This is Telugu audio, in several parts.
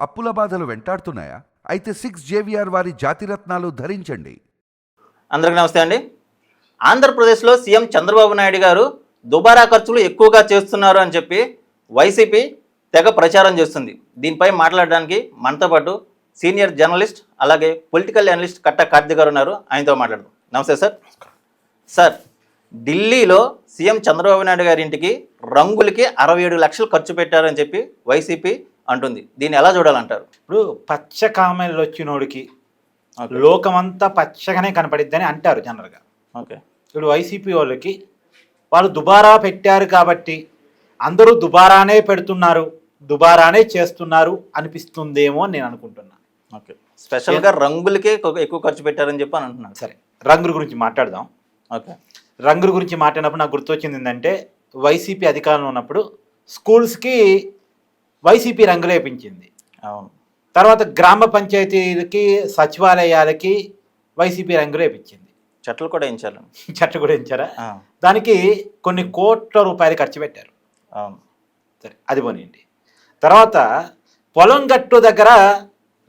అప్పుల బాధలు వెంటాడుతున్నాయా? అయితే 6 జేవిఆర్ వారి జాతిరత్నాలు ధరించండి. అందరికీ నమస్తే అండి. ఆంధ్రప్రదేశ్లో సీఎం చంద్రబాబు నాయుడు గారు దుబారా ఖర్చులు ఎక్కువగా చేస్తున్నారు అని చెప్పి వైసీపీ తెగ ప్రచారం చేస్తుంది. దీనిపై మాట్లాడడానికి మనతో పాటు సీనియర్ జర్నలిస్ట్ అలాగే పొలిటికల్ అనలిస్ట్ కట్ట కార్తీక్ గారు ఉన్నారు. ఆయనతో మాట్లాడదాం. నమస్తే సార్. సార్, ఢిల్లీలో సీఎం చంద్రబాబు నాయుడు గారి ఇంటికి రంగులకి 67 లక్షలు ఖర్చు పెట్టారని చెప్పి వైసీపీ అంటుంది. దీన్ని ఎలా చూడాలంటారు? ఇప్పుడు పచ్చ కామెలు వచ్చినోడికి లోకమంతా పచ్చగానే కనపడిద్దని అంటారు జనరల్గా. ఓకే, ఇప్పుడు వైసీపీ వాళ్ళకి వాళ్ళు దుబారా పెట్టారు కాబట్టి అందరూ దుబారానే పెడుతున్నారు, దుబారానే చేస్తున్నారు అనిపిస్తుందేమో అని నేను అనుకుంటున్నాను. ఓకే, స్పెషల్గా రంగులకే ఎక్కువ ఖర్చు పెట్టారని చెప్పి అని అంటున్నాను. సరే, రంగుల గురించి మాట్లాడదాం. ఓకే, రంగుల గురించి మాట్లాడినప్పుడు నాకు గుర్తొచ్చింది ఏంటంటే, వైసీపీ అధికారంలో ఉన్నప్పుడు స్కూల్స్కి వైసీపీ రంగులు వేయించింది. అవును. తర్వాత గ్రామ పంచాయతీలకి సచివాలయాలకి వైసీపీ రంగులు వేయించింది. చెట్లు కూడా వేయించాలి. చెట్లు కూడా వేయించారా? దానికి కొన్ని కోట్ల రూపాయలు ఖర్చు పెట్టారు. అవును. సరే, అది పోనీయండి. తర్వాత పొలం గట్టు దగ్గర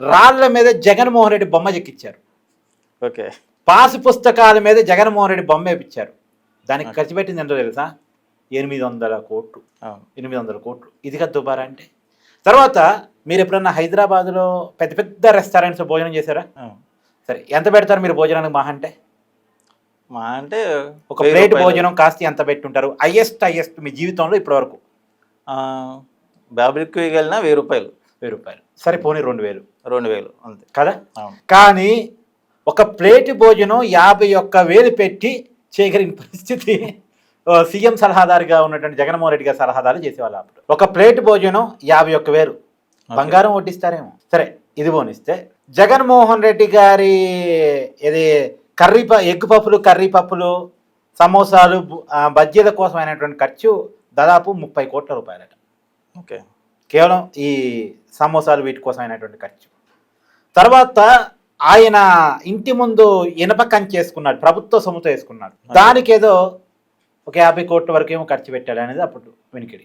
రాళ్ల మీద జగన్మోహన్ రెడ్డి బొమ్మ చెక్కిచ్చారు. ఓకే, పాసు పుస్తకాల మీద జగన్మోహన్ రెడ్డి బొమ్మ వేయించారు. దానికి ఖర్చు పెట్టింది ఎంతో తెలుసా? 800 కోట్లు. 800 కోట్లు. ఇది కదా దుబారా అంటే. తర్వాత మీరు ఎప్పుడన్నా హైదరాబాద్లో పెద్ద పెద్ద రెస్టారెంట్స్ భోజనం చేశారా? సరే, ఎంత పెడతారు మీరు భోజనానికి? మా అంటే ఒక ప్లేట్ భోజనం కాస్త ఎంత పెట్టుంటారు? హైయెస్ట్ మీ జీవితంలో ఇప్పటి వరకు బాబుకి వెళ్ళినా 1000 రూపాయలు. 1000 రూపాయలు. సరే, పోనీ 2000 అంతే కదా. అవును. కానీ ఒక ప్లేట్ భోజనం 51,000 పెట్టి చేయగలిగిన పరిస్థితి సీఎం సలహాదారుగా ఉన్నటువంటి జగన్మోహన్ రెడ్డి గారు సలహాదారు చేసేవాళ్ళు అప్పుడు. ఒక ప్లేట్ భోజనం 51,000. బంగారం వడ్డిస్తారేమో. సరే, ఇది పోనిస్తే జగన్మోహన్ రెడ్డి గారి ఇది ఎగ్ పప్పులు, కర్రీ పప్పులు, సమోసాలు, బజ్జీల కోసం అయినటువంటి ఖర్చు దాదాపు 30 కోట్ల రూపాయలట. ఓకే, కేవలం ఈ సమోసాలు వీటి కోసం అయినటువంటి ఖర్చు. తర్వాత ఆయన ఇంటి ముందు ఇనప కంచె వేసుకున్నాడు, ప్రభుత్వ సొమ్ముతో వేసుకున్నాడు. దానికి ఏదో ఒక 50 కోట్ల వరకు ఏమో ఖర్చు పెట్టాడు అనేది అప్పుడు వెనుకడి.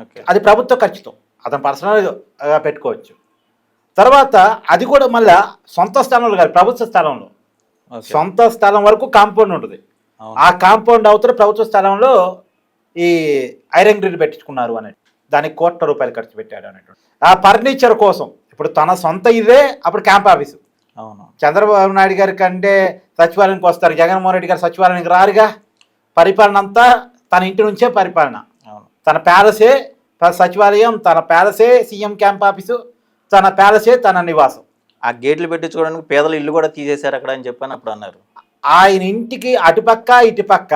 ఓకే, అది ప్రభుత్వ ఖర్చుతో అతను పర్సనల్గా పెట్టుకోవచ్చు. తర్వాత అది కూడా మళ్ళీ సొంత స్థలంలో కాదు, ప్రభుత్వ స్థలంలో. సొంత స్థలం వరకు కాంపౌండ్ ఉంటుంది. ఆ కాంపౌండ్ అవుతారు ప్రభుత్వ స్థలంలో ఈ ఐరన్ గ్రిల్ పెట్టించుకున్నారు అనేది. దానికి కోట్ల రూపాయలు ఖర్చు పెట్టాడు అనేటువంటి. ఆ ఫర్నిచర్ కోసం ఇప్పుడు తన సొంత ఇదే అప్పుడు క్యాంప్ ఆఫీసు. అవును. చంద్రబాబు నాయుడు గారి కంటే సచివాలయానికి వస్తారు, జగన్మోహన్ రెడ్డి గారు సచివాలయానికి రారుగా. పరిపాలన అంతా తన ఇంటి నుంచే పరిపాలన. తన ప్యాలెసే సచివాలయం, తన ప్యాలెసే సీఎం క్యాంప్ ఆఫీసు, తన ప్యాలెసే తన నివాసం. ఆ గేట్లు పెట్టించుకోవడానికి పేదల ఇల్లు కూడా తీసేశారు అక్కడ అని చెప్పని అప్పుడు అన్నారు. ఆయన ఇంటికి అటుపక్క ఇటుపక్క,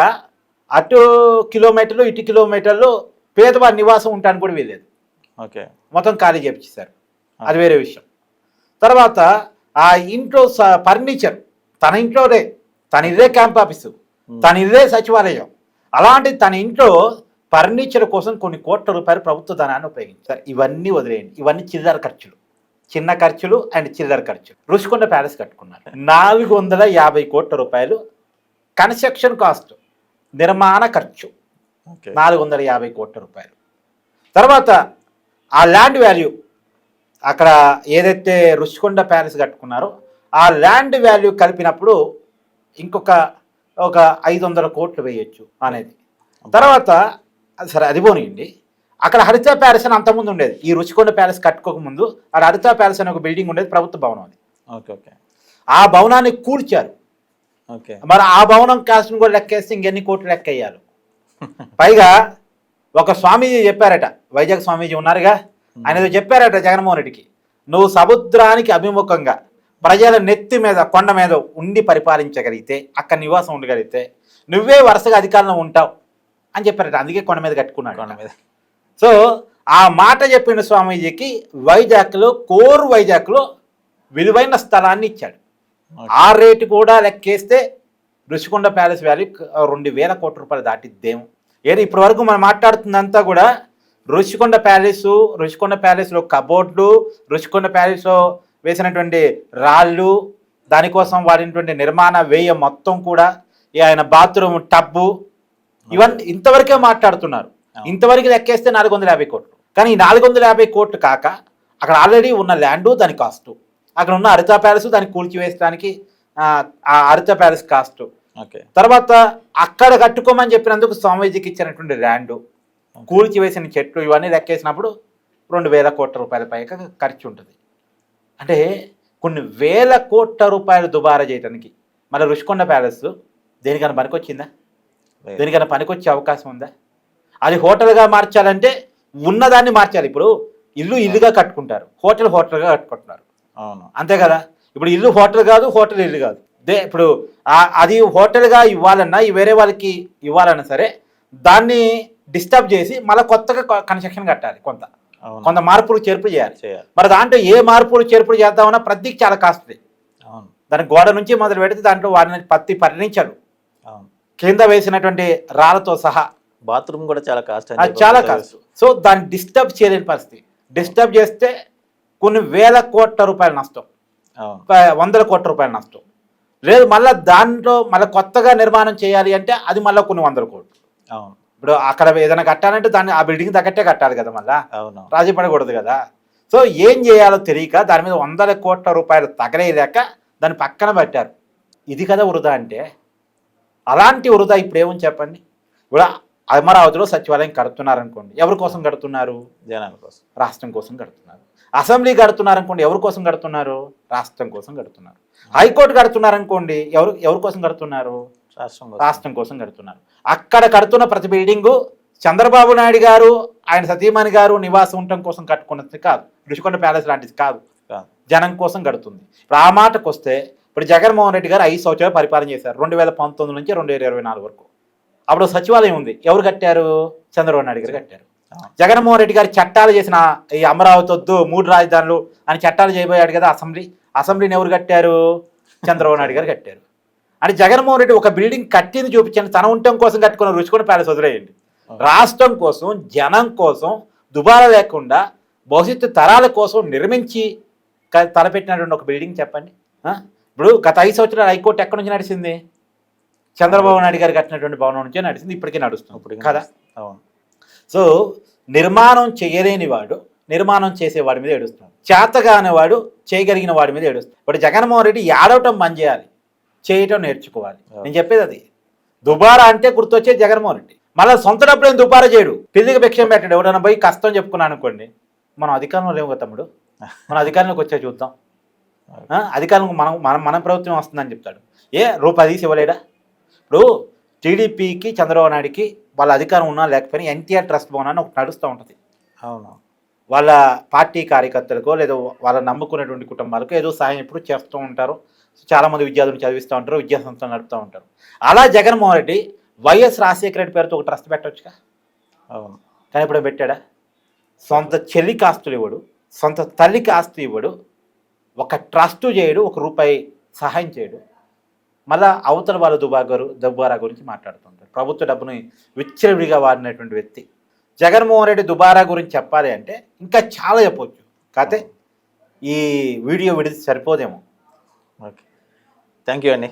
అటు కిలోమీటర్లు ఇటు కిలోమీటర్లు పేదవాడి నివాసం ఉండడానికి కూడా వెళ్ళలేదు. ఓకే, మొత్తం ఖాళీ చేపించేశారు. అది వేరే విషయం. తర్వాత ఆ ఇంట్లో ఫర్నిచర్ తన ఇంట్లోనే, తన ఇదే క్యాంప్ ఆఫీసు, తన ఇదే సచివాలయం. అలాంటి తన ఇంట్లో ఫర్నిచర్ కోసం కొన్ని కోట్ల రూపాయలు ప్రభుత్వ ధనాన్ని ఉపయోగించారు. ఇవన్నీ వదిలేయండి, ఇవన్నీ చిల్లర ఖర్చులు, చిన్న ఖర్చులు అండ్ చిల్లర ఖర్చులు. రుషికొండ ప్యాలెస్ కట్టుకున్నారు. 450 కోట్ల రూపాయలు కన్స్ట్రక్షన్ కాస్ట్, నిర్మాణ ఖర్చు 450 కోట్ల రూపాయలు. తర్వాత ఆ ల్యాండ్ వాల్యూ, అక్కడ ఏదైతే రుషికొండ ప్యాలెస్ కట్టుకున్నారో ఆ ల్యాండ్ వాల్యూ కలిపినప్పుడు ఇంకొక 500 కోట్లు వేయచ్చు అనేది. తర్వాత సరే, అది పోనీయండి. అక్కడ హరిత ప్యాలెస్ అని అంతకుముందు ఉండేది. ఈ రుషికొండ ప్యాలెస్ కట్టుకోకముందు అక్కడ హరిత ప్యాలెస్ అనే ఒక బిల్డింగ్ ఉండేది, ప్రభుత్వ భవనం అది. ఓకే ఓకే, ఆ భవనాన్ని కూల్చారు. ఓకే, మరి ఆ భవనం కాస్ట్ని కూడా లెక్కేస్తే ఇంకెన్ని కోట్లు లెక్క వేయాలి. పైగా ఒక స్వామీజీ చెప్పారట, వైజాగ్ స్వామీజీ ఉన్నారుగా, ఆయన చెప్పారట జగన్మోహన్ రెడ్డికి, నువ్వు సముద్రానికి అభిముఖంగా ప్రజల నెత్తి మీద కొండ మీద ఉండి పరిపాలించగలిగితే, అక్కడ నివాసం ఉండగలిగితే నువ్వే వరుసగా అధికారంలో ఉంటావు అని చెప్పారట. అందుకే కొండ మీద కట్టుకున్నాడు. కొండ మీద. సో ఆ మాట చెప్పిన స్వామీజీకి వైజాగ్లో విలువైన స్థలాన్ని ఇచ్చాడు. ఆ రేటు కూడా లెక్కేస్తే రుషికొండ ప్యాలెస్ వాల్యూ 2000 కోట్ల రూపాయలు దాటిద్దేమో. ఏదో ఇప్పటి వరకు మనం మాట్లాడుతుందంతా కూడా రుషికొండ ప్యాలెస్లో కబోర్డ్లు, రుషికొండ ప్యాలెస్లో వేసినటువంటి రాళ్ళు, దానికోసం వాడినటువంటి నిర్మాణ వ్యయం మొత్తం కూడా, ఆయన బాత్రూమ్ టబ్బు, ఇవన్నీ ఇంతవరకే మాట్లాడుతున్నారు. ఇంతవరకు లెక్కేస్తే 450 కోట్లు. కానీ ఈ 450 కోట్లు కాక అక్కడ ఆల్రెడీ ఉన్న ల్యాండు దాని కాస్టు, అక్కడ ఉన్న హరిత ప్యాలెస్ దాన్ని కూల్చివేయడానికి ఆ హరిత ప్యాలెస్ కాస్టు, ఓకే. తర్వాత అక్కడ కట్టుకోమని చెప్పినందుకు స్వామీజీకి ఇచ్చినటువంటి ల్యాండు, కూల్చివేసిన చెట్లు, ఇవన్నీ లెక్కేసినప్పుడు 2,000 కోట్ల రూపాయల పైగా ఖర్చు ఉంటుంది. అంటే కొన్ని వేల కోట్ల రూపాయలు దుబారా చేయడానికి మళ్ళీ రుషికొండ ప్యాలెస్ దేనికైనా పనికొచ్చిందా? దేనికైనా పనికొచ్చే అవకాశం ఉందా? అది హోటల్గా మార్చాలంటే ఉన్నదాన్ని మార్చాలి. ఇప్పుడు ఇల్లుగా కట్టుకుంటారు, హోటల్గా కట్టుకుంటున్నారు. అవును, అంతే కదా. ఇప్పుడు ఇల్లు హోటల్ కాదు, హోటల్ ఇల్లు కాదు. ఇప్పుడు అది హోటల్గా ఇవ్వాలన్నా వేరే వాళ్ళకి ఇవ్వాలన్నా సరే దాన్ని డిస్టర్బ్ చేసి మళ్ళీ కొత్తగా కన్స్ట్రక్షన్ కట్టాలి, కొంత మార్పులు చేర్పులు చేయాలి. మరి దాంట్లో ఏ మార్పులు చేర్పులు చేద్దామన్నా ప్రతికి చాలా కాస్ట్లీ. దాని గోడ నుంచి మొదలు పెడితే దాంట్లో వాడిని పత్తి పరిణించాడు, కింద వేసినటువంటి రాళ్ళతో సహా. బాత్రూమ్ కూడా చాలా కాస్ట్, చాలా కాస్ట్. సో దాన్ని డిస్టర్బ్ చేయలేని పరిస్థితి. డిస్టర్బ్ చేస్తే కొన్ని వేల కోట్ల రూపాయల నష్టం, 100 కోట్ల రూపాయల నష్టం. లేదు మళ్ళీ దాంట్లో మళ్ళీ కొత్తగా నిర్మాణం చేయాలి అంటే అది మళ్ళీ కొన్ని 100 కోట్లు. ఇప్పుడు అక్కడ ఏదైనా కట్టాలంటే దాన్ని ఆ బిల్డింగ్ తగ్గట్టే కట్టాలి కదా, మళ్ళీ రాజీ పడకూడదు కదా. సో ఏం చేయాలో తెలియక దాని మీద 100 కోట్ల రూపాయలు తగలేయలేక దాన్ని పక్కన పెట్టారు. ఇది కదా వృధా అంటే. అలాంటి వృధా ఇప్పుడు ఏమని చెప్పండి. ఇప్పుడు అమరావతిలో సచివాలయం కడుతున్నారనుకోండి, ఎవరి కోసం కడుతున్నారు? జనాల కోసం, రాష్ట్రం కోసం కడుతున్నారు. అసెంబ్లీ కడుతున్నారనుకోండి, ఎవరి కోసం కడుతున్నారు? రాష్ట్రం కోసం కడుతున్నారు. హైకోర్టు కడుతున్నారనుకోండి, ఎవరి కోసం కడుతున్నారు? రాష్ట్రం కోసం కడుతున్నారు. అక్కడ కడుతున్న ప్రతి బిల్డింగు చంద్రబాబు నాయుడు గారు ఆయన సతీమణి గారు నివాసం ఉండటం కోసం కట్టుకున్నది కాదు, రుషికొండ ప్యాలెస్ లాంటిది కాదు, జనం కోసం కడుతుంది. ఇప్పుడు ఆ మాటకు వస్తే, ఇప్పుడు జగన్మోహన్ రెడ్డి గారు 5 సంవత్సరాలు పరిపాలన చేశారు, 2019 నుంచి 2024 వరకు. అప్పుడు సచివాలయం ఉంది, ఎవరు కట్టారు? చంద్రబాబు నాయుడు గారు కట్టారు. జగన్మోహన్ రెడ్డి గారు చట్టాలు చేసిన ఈ అమరావతి వద్దు 3 రాజధానులు అని చట్టాలు చేయబోయాడు కదా, అసెంబ్లీని ఎవరు కట్టారు? చంద్రబాబు నాయుడు గారు కట్టారు. అంటే జగన్మోహన్ రెడ్డి ఒక బిల్డింగ్ కట్టింది చూపించండి, తన ఉండటం కోసం కట్టుకున్న రుషికొండ ప్యాలెస్ వదిలేయండి. రాష్ట్రం కోసం, జనం కోసం దుబారా లేకుండా భవిష్యత్తు తరాల కోసం నిర్మించి తలపెట్టినటువంటి ఒక బిల్డింగ్ చెప్పండి. ఇప్పుడు గత 5 సంవత్సరాలు హైకోర్టు ఎక్కడి నుంచి నడిచింది? చంద్రబాబు నాయుడు గారు కట్టినటువంటి భవనం నుంచే నడిచింది, ఇప్పటికీ నడుస్తుంది కదా. సో నిర్మాణం చేయలేని వాడు నిర్మాణం చేసేవాడి మీద ఏడుస్తున్నాడు, చేతగాని వాడు చేయగలిగిన వాడి మీద ఏడుస్తున్నాడు. ఇప్పుడు జగన్మోహన్ రెడ్డి ఏడవటం బంద్ చేయాలి, చేయటం నేర్చుకోవాలి. నేను చెప్పేది అది. దుబారా అంటే గుర్తొచ్చే జగన్మోహన్ రెడ్డి. మళ్ళీ సొంత డబ్బులు ఏం దుబారా చేయడు, పిల్లికి భిక్షం పెట్టాడు. ఎవరైనా పోయి కష్టం చెప్పుకున్నాను అనుకోండి, మనం అధికారంలో లేవు కదా తమ్ముడు, మన అధికారంలోకి వచ్చే చూద్దాం, అధికారంలో మన ప్రభుత్వం వస్తుందని చెప్తాడు. రూపాయి తీసి ఇవ్వలేడా? ఇప్పుడు టీడీపీకి చంద్రబాబు నాయుడికి వాళ్ళ అధికారం ఉన్నా లేకపోయినా ఎన్టీఆర్ ట్రస్ట్ భవన్ అని ఒకటి నడుస్తూ ఉంటుంది. అవును, వాళ్ళ పార్టీ కార్యకర్తలకో లేదా వాళ్ళ నమ్ముకునేటువంటి కుటుంబాలకు ఏదో సాయం ఎప్పుడు చేస్తూ ఉంటారు. చాలామంది విద్యార్థులు చదివిస్తూ ఉంటారు, విద్యా సంస్థలు నడుపుతూ ఉంటారు. అలా జగన్మోహన్ రెడ్డి వైఎస్ రాజశేఖర రెడ్డి పేరుతో ఒక ట్రస్ట్ పెట్టవచ్చుగా. అవును, కానీ ఇప్పుడు పెట్టాడా? సొంత చెల్లికి ఆస్తులు ఇవ్వడు, సొంత తల్లికి ఆస్తి ఇవ్వడు, ఒక ట్రస్టు చేయడు, 1 రూపాయి సహాయం చేయడు. మళ్ళీ అవతల వాళ్ళ దుబారా గురించి మాట్లాడుతుంటారు. ప్రభుత్వ డబ్బుని విచ్చలవిడిగా వాడినటువంటి వ్యక్తి జగన్మోహన్ రెడ్డి. దుబారా గురించి చెప్పాలి అంటే ఇంకా చాలా చెప్పవచ్చు, కాకపోతే ఈ వీడియో విడిది సరిపోదేమో. ఓకే, థ్యాంక్ యూ అండి.